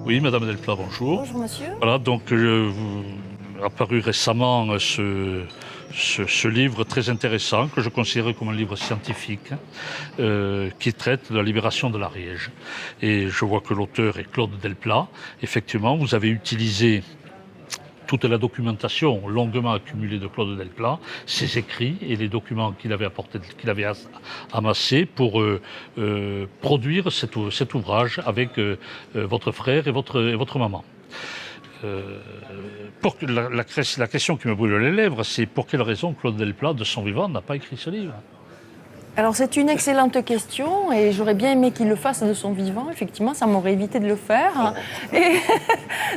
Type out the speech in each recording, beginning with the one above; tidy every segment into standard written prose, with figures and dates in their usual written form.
Oui, Madame Delplat, bonjour. Bonjour monsieur. Voilà, donc apparu récemment ce livre très intéressant que je considère comme un livre scientifique qui traite de la libération de l'Ariège. Et je vois que l'auteur est Claude Delplat. Effectivement, vous avez utilisé toute la documentation longuement accumulée de Claude Delplat, ses écrits et les documents qu'il avait amassés pour produire cet ouvrage avec votre frère et votre maman. La question qui me brûle les lèvres, c'est pour quelle raison Claude Delplat, de son vivant, n'a pas écrit ce livre? Alors c'est une excellente question et j'aurais bien aimé qu'il le fasse de son vivant. Effectivement, ça m'aurait évité de le faire. Et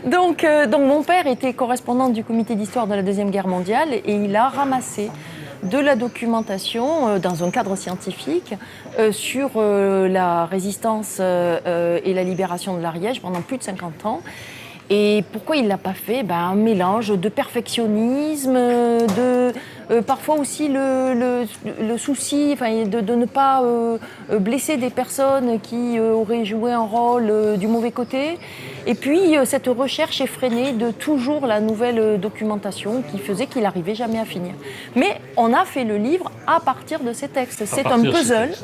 donc mon père était correspondant du comité d'histoire de la Deuxième Guerre mondiale et il a ramassé de la documentation dans un cadre scientifique sur la résistance et la libération de l'Ariège pendant plus de 50 ans. Et pourquoi il ne l'a pas fait? Un mélange de perfectionnisme, parfois aussi le souci de ne pas blesser des personnes qui auraient joué un rôle du mauvais côté. Et puis cette recherche effrénée de toujours la nouvelle documentation qui faisait qu'il n'arrivait jamais à finir. Mais on a fait le livre à partir de ces textes. C'est un puzzle.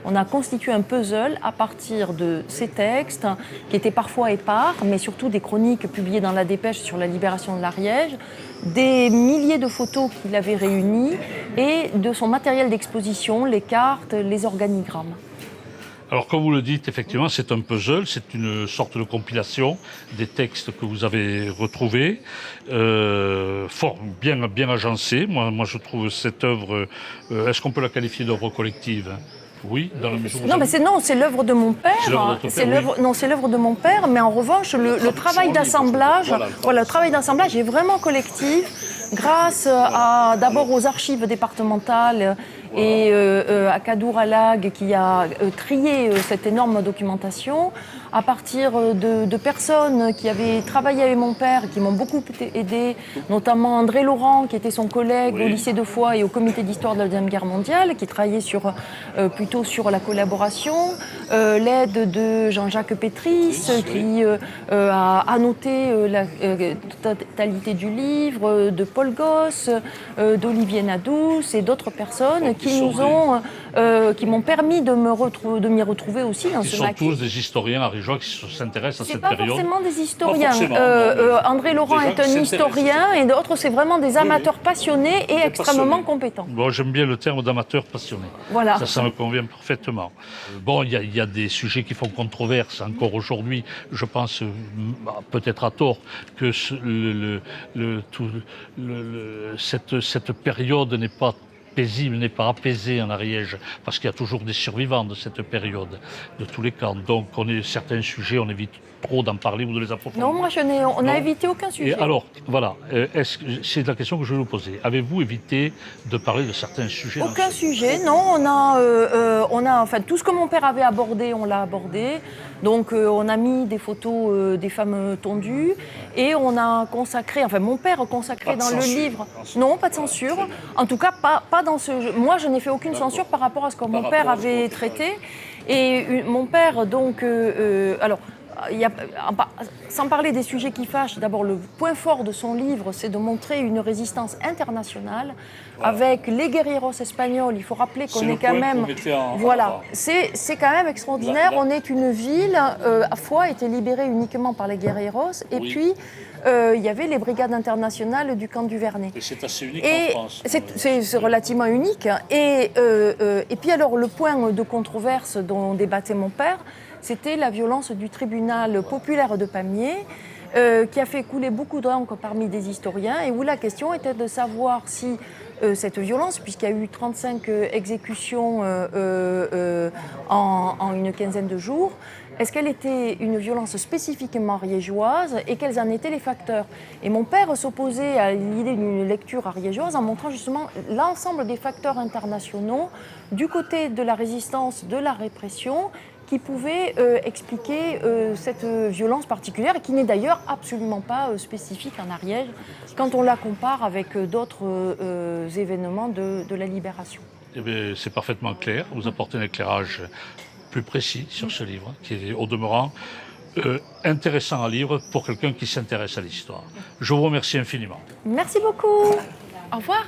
On a constitué un puzzle à partir de ces textes qui étaient parfois épars, mais surtout des chroniques publiées dans la Dépêche sur la libération de l'Ariège, des milliers de photos qu'il avait réunies et de son matériel d'exposition, les cartes, les organigrammes. Alors, comme vous le dites, effectivement, c'est un puzzle, c'est une sorte de compilation des textes que vous avez retrouvés, fort bien agencés. Moi, je trouve cette œuvre, est-ce qu'on peut la qualifier d'œuvre collective? Oui, dans la mesure où c'est l'œuvre de mon père. C'est l'œuvre de mon père, mais en revanche, le travail d'assemblage, le travail d'assemblage est vraiment collectif, grâce d'abord aux archives départementales et à Kadour Alag qui a trié cette énorme documentation, à partir de personnes qui avaient travaillé avec mon père, qui m'ont beaucoup aidé, notamment André Laurent, qui était son collègue au lycée de Foix et au comité d'histoire de la Deuxième Guerre mondiale, qui travaillait plutôt sur la collaboration, l'aide de Jean-Jacques Pétris, qui a annoté la totalité du livre, de Paul Gosse, d'Olivier Nadous et d'autres personnes qui m'ont permis de m'y retrouver aussi dans ce maquis. Ils sont tous des historiens ariégeois qui s'intéressent à cette période. C'est pas forcément des historiens. André Laurent est un historien et d'autres, c'est vraiment des amateurs passionnés et extrêmement compétents. Bon, j'aime bien le terme d'amateur passionné. Voilà. Ça me convient parfaitement. Bon, il y a des sujets qui font controverse encore aujourd'hui. Je pense, peut-être à tort, que cette période n'est pas paisible, n'est pas apaisée en Ariège, parce qu'il y a toujours des survivants de cette période, de tous les camps. Donc, certains sujets, on évite trop d'en parler ou de les approfondir. Non, on n'a évité aucun sujet. Et alors, voilà, c'est la question que je vais vous poser. Avez-vous évité de parler de certains sujets? Aucun sujet, non. Enfin, tout ce que mon père avait abordé, on l'a abordé. Donc, on a mis des photos des femmes tondues et on a consacré, enfin, mon père a consacré dans le livre. Non, pas de censure. En tout cas, pas dans ce. Moi, je n'ai fait aucune censure par rapport à ce que mon père avait traité. Et mon père, donc, sans parler des sujets qui fâchent, d'abord le point fort de son livre, c'est de montrer une résistance internationale avec les guerrieros espagnols. Il faut rappeler qu'on est quand même... Voilà, c'est quand même extraordinaire. On est une ville, Foix a été libérée uniquement par les guerrieros, et puis il y avait les brigades internationales du camp du Vernet. Et c'est assez unique en France. C'est relativement unique. Et puis alors, le point de controverse dont débattait mon père, c'était la violence du tribunal populaire de Pamiers, qui a fait couler beaucoup d'encre parmi des historiens, et où la question était de savoir si cette violence, puisqu'il y a eu 35 exécutions en une quinzaine de jours, est-ce qu'elle était une violence spécifiquement ariégeoise et quels en étaient les facteurs? Et mon père s'opposait à l'idée d'une lecture ariégeoise en montrant justement l'ensemble des facteurs internationaux du côté de la résistance, de la répression, qui pouvait expliquer cette violence particulière et qui n'est d'ailleurs absolument pas spécifique en Ariège quand on la compare avec d'autres événements de la libération. Eh bien, c'est parfaitement clair. Vous apportez un éclairage plus précis sur ce livre, qui est au demeurant intéressant à lire pour quelqu'un qui s'intéresse à l'histoire. Je vous remercie infiniment. Merci beaucoup. Au revoir.